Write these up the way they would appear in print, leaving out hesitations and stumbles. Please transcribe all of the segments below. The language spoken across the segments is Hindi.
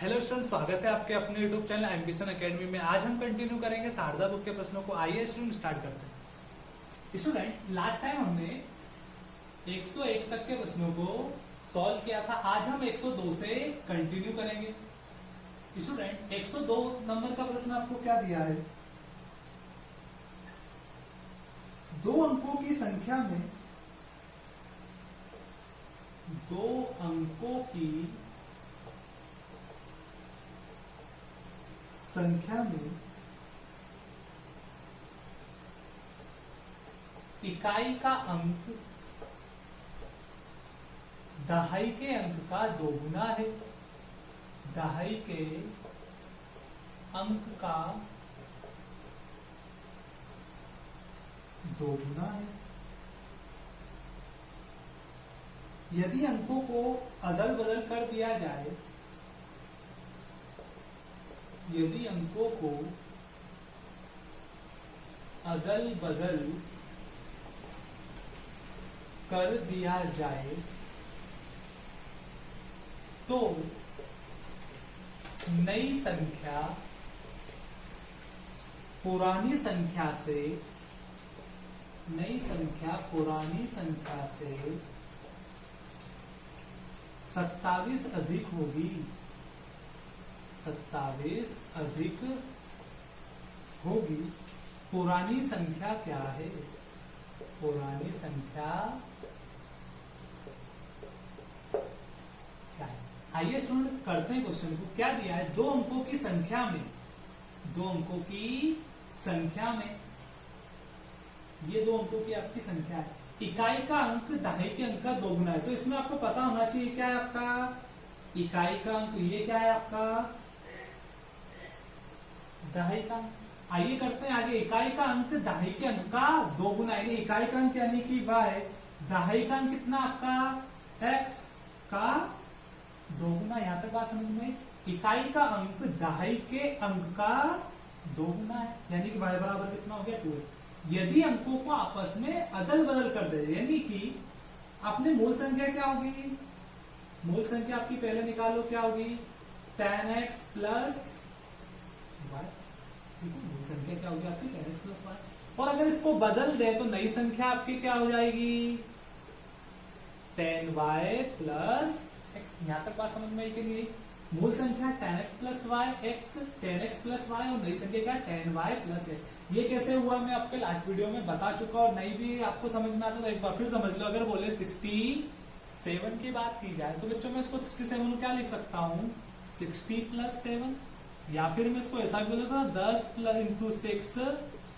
हेलो स्टूडेंट, स्वागत है आपके अपने यूट्यूब चैनल एम्बिशन एकेडमी में। आज हम कंटिन्यू करेंगे शारदा बुक के प्रश्नों को। आइए स्टूडेंट स्टार्ट करते हैं। स्टूडेंट लास्ट टाइम हमने 101 तक के प्रश्नों को सॉल्व किया था। आज हम 102 से कंटिन्यू करेंगे। स्टूडेंट 102 नंबर का प्रश्न आपको क्या दिया है? दो अंकों की संख्या में इकाई का अंक दहाई के अंक का दोगुना है। दहाई के अंक का दोगुना है। यदि अंकों को अदल बदल कर दिया जाए, यदि अंकों को अदल बदल कर दिया जाए तो नई संख्या पुरानी संख्या से 27 अधिक होगी। 27 अधिक होगी। पुरानी संख्या क्या है? पुरानी संख्या क्या है? आइए स्टूडेंट करते हैं क्वेश्चन को। क्या दिया है? दो अंकों की संख्या में ये दो अंकों की आपकी संख्या है। इकाई का अंक दहाई के अंक का दोगुना है। तो इसमें आपको पता होना चाहिए क्या है आपका इकाई का अंक। ये क्या है आपका दहाई का अंक। आइए करते हैं आगे। इकाई का अंक दहाई के अंक का दोगुना है। इकाई का अंक यानी कि y, दहाई का अंक कितना आपका x का दोगुना। यहां तक बात समझ में? इकाई का अंक दहाई के अंक का दोगुना है, यानी कि y बराबर कितना हो गया 2। यदि अंकों को आपस में अदल बदल कर दे, यानी कि आपने मूल संख्या क्या होगी? मूल संख्या आपकी पहले निकालो, क्या होगी? tan x plus y। मूल संख्या क्या होगी आपकी? tan x plus y। और अगर इसको बदल दे तो नई संख्या आपकी क्या हो जाएगी? tan y plus x। यहां तक बात समझ में आई कि नहीं? मूल संख्या tan x plus y x, tan x plus y, और नई संख्या क्या? tan y plus x। ये कैसे हुआ मैं आपके लास्ट वीडियो में बता चुका, और नहीं भी आपको समझ में आता तो एक बार फिर समझ लो। अगर बोले 67 की बात की जाए तो बच्चों मैं इसको 67 क्या लिख सकता हूँ? 60 प्लस 7, या फिर मैं इसको ऐसा भी बोल सकता हूँ 10 प्लस इंटू 6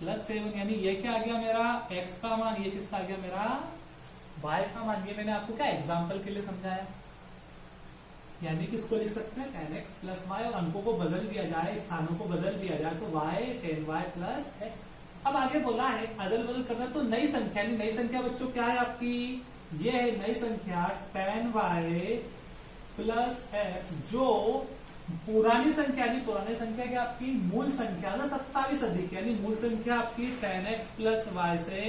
प्लस 7। यानी ये क्या आ गया मेरा x का मान, ये किसका आ गया मेरा y का मान। ये मैंने आपको क्या एग्जाम्पल के लिए समझाया। यानी कि इसको लिख सकते हैं tan x प्लस y, और अंकों को बदल दिया जाए, स्थानों को बदल दिया जाए तो y tan y plus x। अब आगे बोला है अदल बदल करना, तो नई संख्या, नई संख्या बच्चों क्या है आपकी? ये है नई संख्या tan y प्लस x, जो पुरानी संख्या, पुरानी संख्या क्या आपकी? मूल संख्या ना 27 अधिक, यानी मूल संख्या आपकी tan x प्लस y से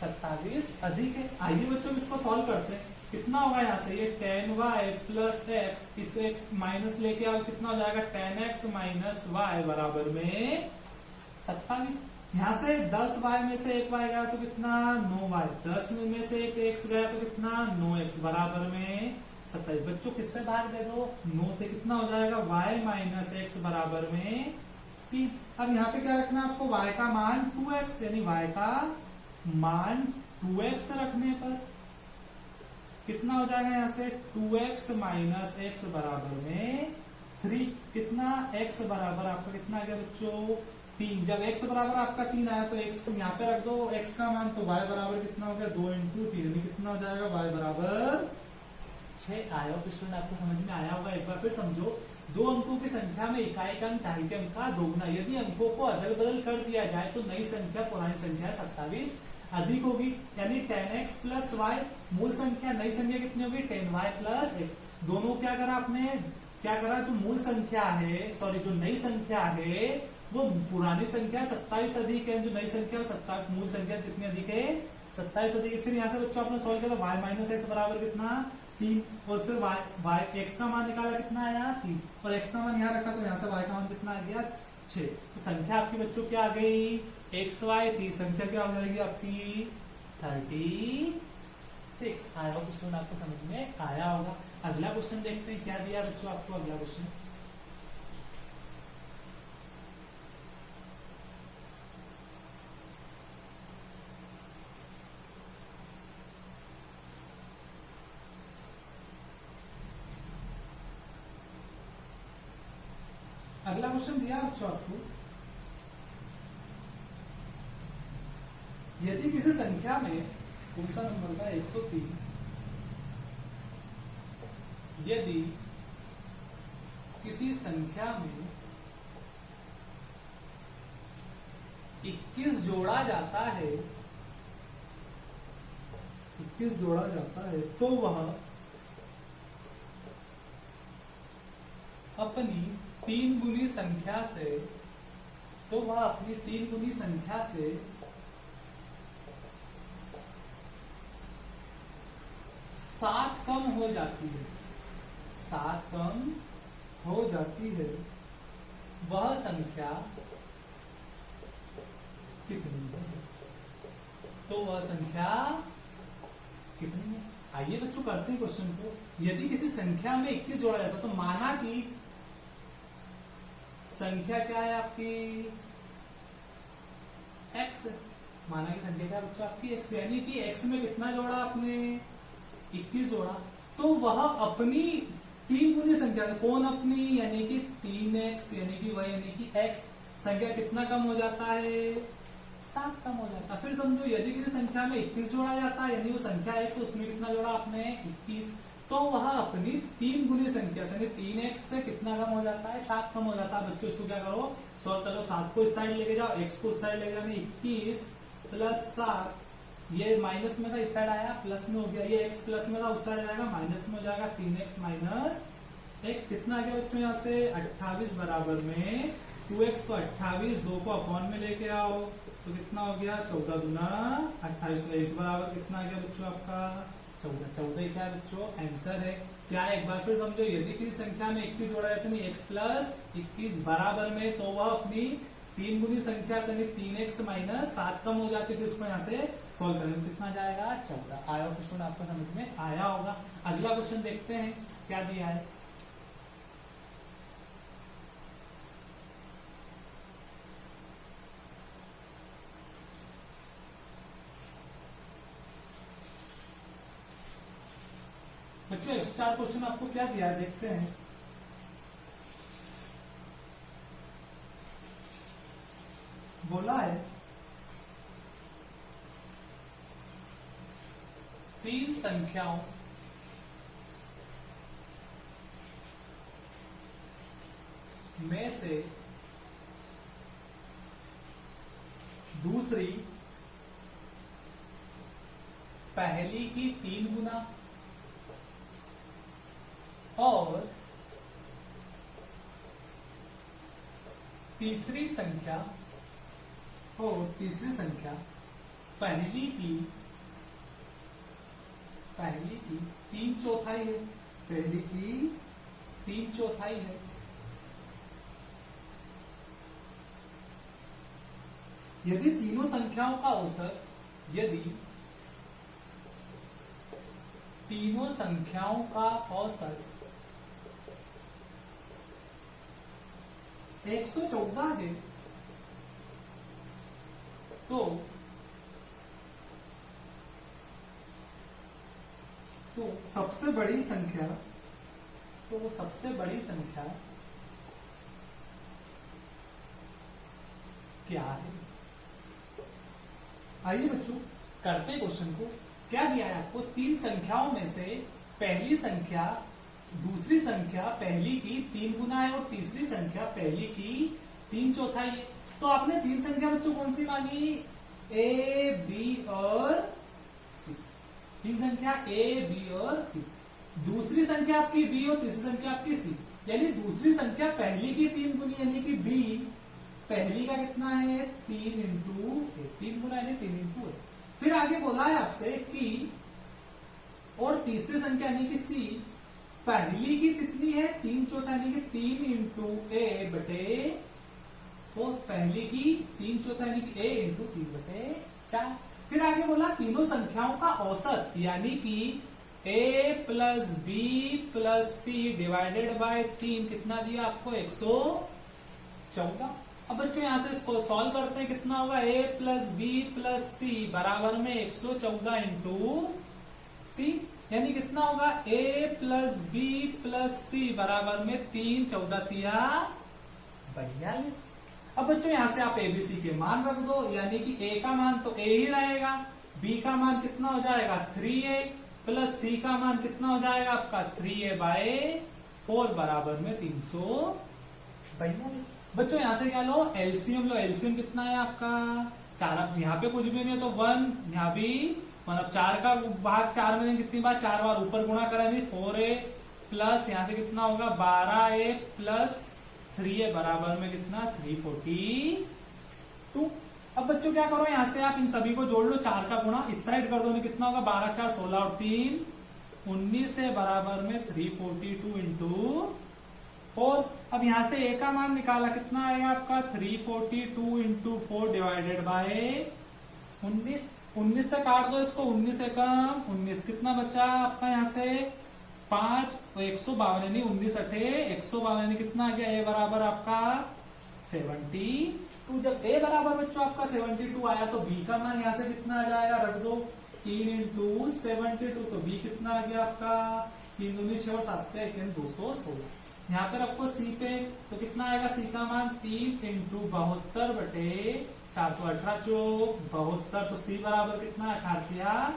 27 अधिक है। आइए बच्चों इसको सॉल्व करते हैं। कितना होगा यहाँ से? ये tan y प्लस x, इस x माइनस लेके आओ, कितना हो जाएगा? tan x माइनस y बराबर में 27। यहाँ से 10y में से 1y गया तो कितना? 9y। 10 में से एक x गया तो कितना? 9x बराबर में 27। बच्चों किससे भाग दे दो? 9 से। कितना हो जाएगा? y माइनस x बराबर में 3। अब यहाँ पे क्या रखना है आपको? y का मान 2x, यानी y का मान 2x रखने पर कितना हो जाएगा? यहाँ से 2x माइनस x बराबर में 3। कितना? x बराबर आपका कितना आ गया बच्चों? 3। जब x बराबर आपका 3 आया तो x को यहाँ पे रख दो, x का मान। तो y बराबर कितना हो गया? 2 इंटू 3, यानी कितना हो जाएगा? y बराबर 6 आया। स्टूडेंट आपको समझ में आया होगा। एक बार फिर समझो। दो अंकों की संख्या में इकाई का अंक दहाई के अंक का दोगुना। यदि अंकों को अदल बदल कर दिया जाए तो नई संख्या पुरानी संख्या 27 अधिक होगी, यानी tan x प्लस y। मूल संख्या, नई संख्या कितनी होगी? tan y plus x। दोनों क्या करा आपने? क्या करा? जो मूल संख्या है, सॉरी जो नई संख्या है वो पुरानी संख्या 27 अधिक है, जो नई संख्या 27, मूल संख्या कितनी अधिक है? 27 अधिक। फिर यहाँ से बच्चों आपने सॉल्व किया तो y माइनस एक्स बराबर कितना? 3 और फिर y x का मान निकाला कितना आया 3 और x का मान यहाँ रखा तो यहाँ से y का मान कितना आ गया 6। तो संख्या आपकी बच्चों क्या आ गई xy थी, संख्या क्या हो जाएगी आपकी 36। आया होगा क्वेश्चन आपको समझ में आया होगा। अगला क्वेश्चन देखते हैं क्या दिया बच्चों आपको। अगला क्वेश्चन दिया बच्चों आपको, यदि किसी संख्या में कौन सा नंबर का 103, यदि किसी संख्या में 21 जोड़ा जाता है, 21 जोड़ा जाता है तो वह अपनी 3 गुनी संख्या से, तो वह अपनी 3 गुनी संख्या से 7 कम हो जाती है, 7 कम हो जाती है, वह संख्या कितनी है? तो वह संख्या कितनी है? आइए बच्चों करते हैं क्वेश्चन को। यदि किसी संख्या में 21 जोड़ा जाता है तो माना कि संख्या क्या है आपकी x, माना कि संख्या क्या है बच्चों आपकी x, यानी कि x में कितना जोड़ा आपने 21 जोड़ा, तो वह अपनी 3 गुनी संख्या से, कौन अपनी, यानी कि 3x, यानी कि वह यानी कि x संख्या कितना कम हो जाता है 7 कम हो जाता है। फिर समझो यदि किसी संख्या में 21 जोड़ा जाता है, यानी वो संख्या x उसमें कितना जोड़ा आपने 21, तो वह अपनी 3 गुनी संख्या से 3x से कितना कम हो जाता है 7 कम हो जाता है। बच्चों इसको क्या करो सॉल्व करो, 7 को इस साइड लेके जाओ, x को उस साइड लेके जाओ, 21 प्लस 7, ये माइनस में था इस साइड आया प्लस में हो गया, ये x प्लस में था उस साइड जाएगा माइनस में हो जाएगा, 3x माइनस x कितना आ गया बच्चों यहाँ से 28 बराबर में 2x, तो 28 2 को अपॉन में लेके आओ तो कितना हो गया 14 दूना 28, तो इस बराबर कितना आ गया बच्चों आपका 14। 14 क्या है बच्चों आंसर है। क्या है एक बार फिर समझो, यदि किसी संख्या में 21 जोड़ा जाता है x प्लस 21 बराबर में, तो वह अपनी 3 गुनी संख्या से 3x माइनस 7 कम हो जाती है। फिर इसको यहाँ से सॉल्व करेंगे तो कितना जाएगा 14। आया क्वेश्चन आपको समझ में आया होगा। अगला क्वेश्चन देखते हैं क्या दिया है। बच्चों 104 क्वेश्चन आपको क्या दिया है देखते हैं। बोला है 3 संख्याओं में से दूसरी पहली की 3 गुना और तीसरी संख्या पहली की 3/4 है, पहली की 3/4 है। यदि तीनों संख्याओं का औसत, यदि तीनों संख्याओं का औसत 114 है, तो सबसे बड़ी संख्या क्या है? आइए बच्चों करते हैं क्वेश्चन को। क्या दिया है आपको, 3 संख्याओं में से पहली संख्या दूसरी संख्या पहली की 3 गुना है और तीसरी संख्या पहली की 3/4 है। तो आपने 3 संख्या बच्चों कौन सी मानी, ए बी और सी। 3 संख्या ए बी और सी, दूसरी संख्या आपकी बी और तीसरी संख्या आपकी सी, यानी दूसरी संख्या पहली की 3 गुनी यानी कि बी, पहली का कितना है 3 इंटू 3 गुना यानी 3 इंटू। फिर आगे बोला है आपसे कि और तीसरी संख्या यानी कि सी पहली की कितनी है 3/4 यानी कि 3 इंटू ए बटे 4। पहली की 3/4 यानी कि ए इंटू 3/4। फिर आगे बोला तीनों संख्याओं का औसत यानी कि A plus B plus C divided by 3 कितना दिया आपको 114। अब बच्चों यहां से इसको सॉल्व करते हैं कितना होगा ए प्लस बी प्लस सी बराबर में 114 इंटू 3 यानी कितना होगा ए प्लस बी प्लस सी बराबर में 3 14 तिया 42। अब बच्चों यहां से आप एबीसी के मान रख दो यानी कि ए का मान तो ए ही रहेगा, बी का मान कितना हो जाएगा 3a प्लस सी का मान कितना हो जाएगा आपका 3a/4 बराबर में 342। बच्चों यहां से क्या लो एलसीएम लो, एलसीएम कितना है आपका 4। यहाँ पे कुछ भी नहीं है तो 1, यहाँ भी 1। अब 4 का भाग 4 में कितनी बार 4 बार ऊपर गुणा करेंगे 4a प्लस यहाँ से कितना होगा 12a प्लस 3a बराबर में कितना 342। अब बच्चों क्या करो यहां से आप इन सभी को जोड़ लो, 4 का गुणा इस साइड कर दो कितना होगा 12 4 16 और 3 19 से बराबर में 342 इंटू 4। अब यहां से ए का मान निकाला कितना आएगा आपका 342 इंटू 4 डिवाइडेड बाय 19। 19 से काट दो इसको, 19 से कम 19 कितना बचा आपका यहाँ से 5 तो 152 यानी 19 अठे 152 यानी कितना आ गया ए बराबर आपका 72। जब ए बराबर बच्चों आपका 72 आया तो बी का मान यहां से कितना आ जाएगा रख दो 3 इंटू 72 तो बी कितना आ गया आपका 3 दूनी 6 और 7 216। यहाँ पे रखो सी पे तो कितना आएगा सी का मान 3 इंटू 72 बटे 4 तो 18 चौक 72 तो सी बराबर कितना 18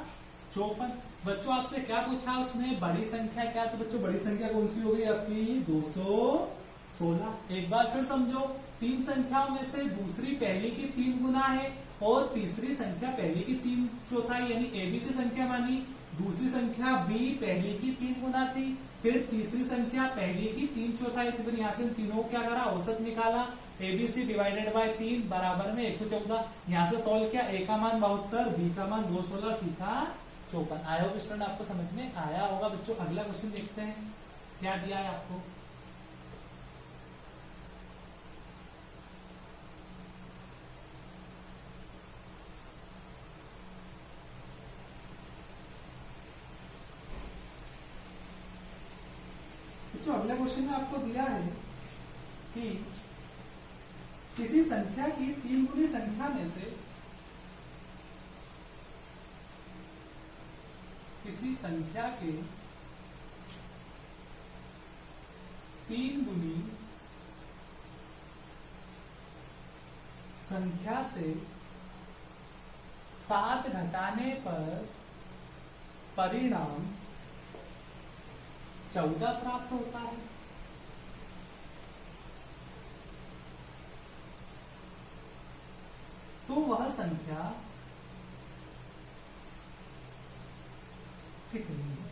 54। बच्चों आपसे क्या पूछा उसने बड़ी संख्या क्या, तो बच्चों बड़ी संख्या कौन सी हो गई आपकी 216। एक बार फिर समझो, 3 संख्याओं में से दूसरी पहली की 3 गुना है और तीसरी संख्या पहली की 3/4 यानी एबीसी संख्या मानी, दूसरी संख्या बी पहली की 3 गुना थी, फिर तीसरी संख्या पहली की 3/4 थी। फिर यहाँ से तीनों क्या करा औसत निकाला एबीसी डिवाइडेड बाय 3 बराबर में 114। यहाँ से सॉल्व किया ए का मान 72 बी का मान 216 सी का 54। आई होप स्टूडेंट आपको समझ में आया होगा। बच्चों अगला क्वेश्चन देखते हैं क्या दिया है आपको। जो अगले क्वेश्चन में आपको दिया है कि किसी संख्या की 3 गुनी संख्या में से किसी संख्या के 3 गुनी संख्या से 7 घटाने पर परिणाम 14 प्राप्त होता है। तो वह संख्या कितनी है।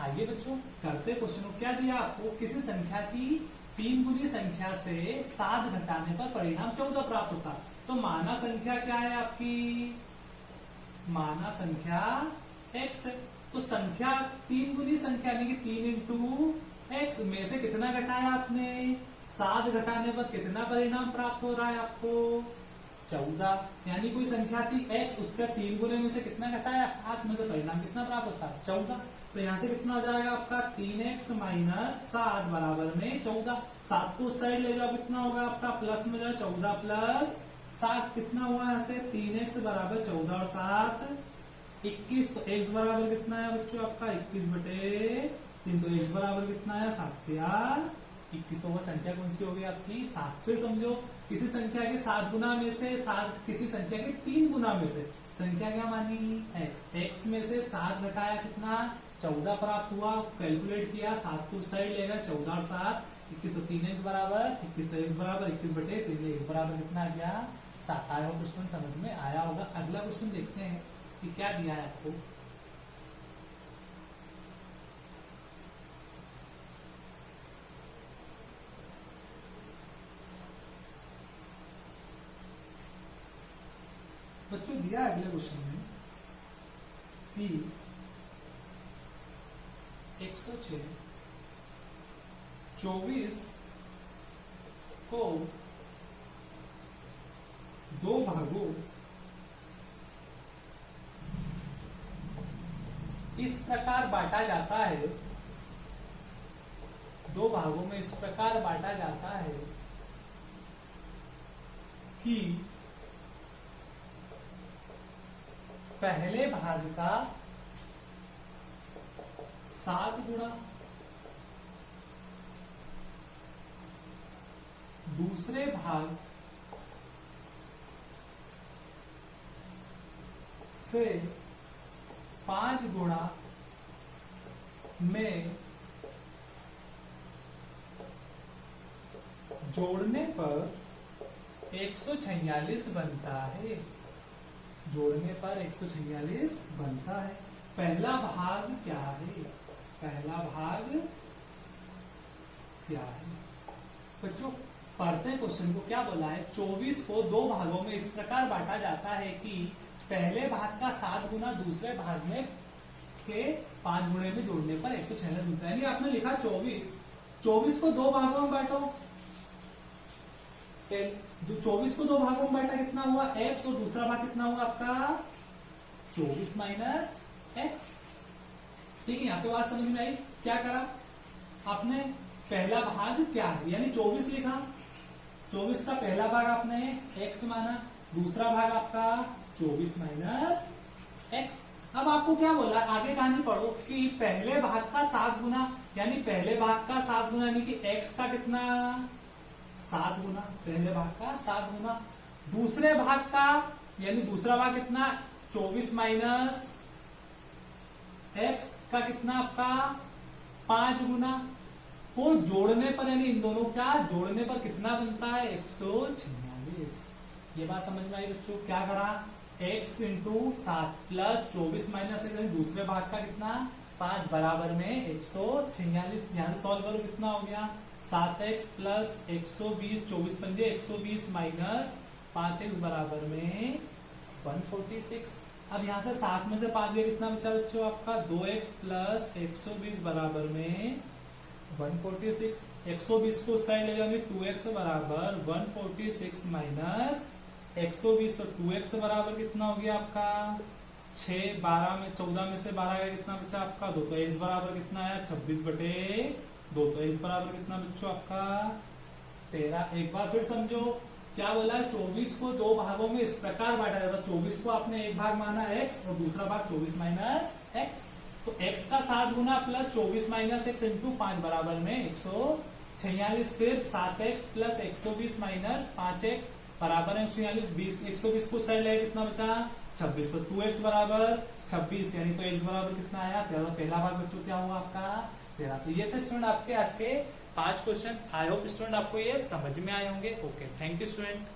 आइए बच्चों करते क्वेश्चन को। क्या दिया आपको किसी संख्या की 3 गुनी संख्या से 7 घटाने पर परिणाम 14 प्राप्त होता। तो माना संख्या क्या है आपकी, माना संख्या x है। तो संख्या 3 गुनी संख्या यानी कि 3 इंटू एक्स में से कितना घटाया आपने 7 घटाने पर कितना परिणाम प्राप्त हो रहा है आपको 14। यानी कोई संख्या थी x उसका 3 गुने में से कितना घटाया 7 में से परिणाम कितना प्राप्त होता है 14। तो यहाँ से कितना हो जाएगा आपका 3x माइनस 7 बराबर में 14। 7 को उस साइड ले जाओ कितना होगा आपका प्लस में जाओ 14 प्लस 7 कितना हुआ यहाँ से 3x बराबर 14 और 7 21। तो x बराबर कितना है बच्चों आपका 21 बटे 3। तो x बराबर कितना है 7 या 21। तो वो संख्या कौन सी होगी आपकी 7। फिर समझो किसी संख्या के 7 गुना में से 7 किसी संख्या के 3 गुना में से संख्या क्या मानी x में से 7 घटाया कितना 14 प्राप्त हुआ। कैलकुलेट किया 7 को साइड लेगा 14 और 7 21। तो 3x बराबर 21। तो x बराबर 21 बटे 3। x बराबर कितना आ गया 7। आया होगा क्वेश्चन समझ में आया होगा। अगला क्वेश्चन देखते हैं कि क्या दिया है आपको। बच्चों दिया है अगले क्वेश्चन में कि 106 24 को दो भागों इस प्रकार बांटा जाता है, दो भागों में इस प्रकार बांटा जाता है कि पहले भाग का 7 गुना, दूसरे भाग से 5 गुणा में जोड़ने पर 146 बनता है। जोड़ने पर 146 बनता है। पहला भाग क्या है? पहला भाग क्या है? बच्चों पढ़ते हैं क्वेश्चन को। क्या बोला है? 24 को दो भागों में इस प्रकार बांटा जाता है कि पहले भाग का 7 गुना दूसरे भाग में के 5 गुणे में जोड़ने पर 146 मिलता है। आपने लिखा 24 को दो भागों में बांटो। 24 को दो भागों में बांटा, कितना हुआ x, और दूसरा भाग कितना हुआ आपका 24 माइनस x। ठीक है, यहाँ पे बात समझ में आई? क्या करा आपने? पहला भाग क्या है यानी 24 लिखा। 24 का पहला भाग आपने x माना, दूसरा भाग आपका 24 माइनस x। अब आपको क्या बोला? आगे कहानी पढ़ो कि पहले भाग का 7 गुना, यानी पहले भाग का 7 गुना यानी कि x का कितना 7 गुना, पहले भाग का 7 गुना। दूसरे भाग का यानी दूसरा भाग कितना 24 माइनस x का कितना आपका 5 गुना। को जोड़ने पर यानी इन दोनों का जोड़ने पर कितना बनता है 146। ये बात समझ में आई बच्चों? क्या करा? x into 7 plus 24 minus x, दूसरे भाग का कितना 5 बराबर में 146। यहाँ से सॉल्व करो, कितना हो गया 7x प्लस 120, 24 पंजे 120 माइनस 5x बराबर में 146। अब यहाँ से 7 में से 5 गया, कितना बचा बच्चों आपका 2x प्लस 120 बराबर में 146। 120 को साइड ले जाओगे 2x बराबर 146 माइनस 120, तो 2x बराबर कितना हो गया आपका 6, 12 में 14 में से 12 गया, कितना बचा आपका 2, तो x बराबर कितना आया 26/2, तो x बराबर कितना बच्चों आपका 13। एक बार फिर समझो क्या बोला है? 24 को दो भागों में इस प्रकार बांटा जाता है। 24 को आपने एक भाग माना x और दूसरा भाग 24 माइनस x, तो x का 7 गुना प्लस 24 माइनस x इंटू 5 बराबर में 146। फिर 7x प्लस 120 माइनस 5x बराबर 146। 120 को साइड ले, कितना बचा 26, तो 2x बराबर 26 यानी तो x बराबर कितना आया 13। पहला भाग बच्चों क्या हुआ आपका 13। तो ये थे स्टूडेंट आपके आज के 5 क्वेश्चन। आई होप स्टूडेंट आपको ये समझ में आए होंगे। Okay, thank you student.